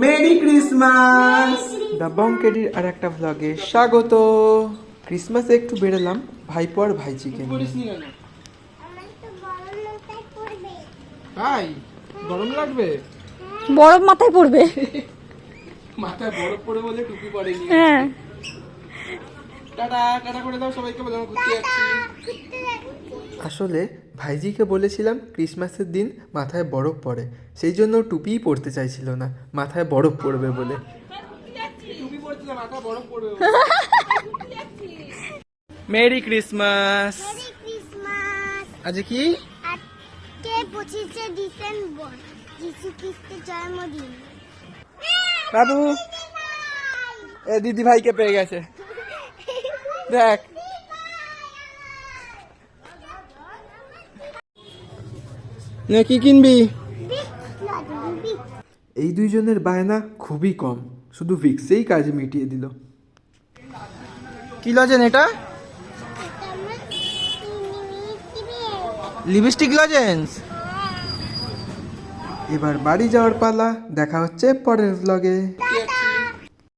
Merry Christmas. The বংকেডির আর একটা ভ্লগে স্বাগত। ক্রিসমাসে একটু বেরোলাম ভাইপো আর ভাইজিকে নিয়ে। ভাই গরম লাগবে, বরফ মাথায় পড়বে। মাথায় বরফ পড়ে বলে টুপি পরেনি। হ্যাঁ, টাটা টাটা করে দাও সবাইকে, বলে আমরা ঘুরতে যাচ্ছি। আসলে ভাইজিকে বলেছিলাম ক্রিসমাসের দিন মাথায় বরফ পড়ে, সেই জন্য টুপিই পরতে চাইছিল না, মাথায় বরফ পড়বে বলে। টুপি পরতে না, মাথায় বরফ পড়বে। Merry Christmas. আজ কি? আজকে 25শে ডিসেম্বর, যিশু খ্রিস্টের জন্মদিন। বাবু এ দিদি ভাইকে পেয়ে গেছে, দেখ। নে কি কিনবি? এই দুইজনের বায়না খুবই কম, শুধু ভিক্সেই কাজ মিটিয়ে দিল। কি লজেন এটা? Lipstick lozenges. এবার বাড়ি যাওয়ার পালা, দেখা হচ্ছে পরের ভ্লগে।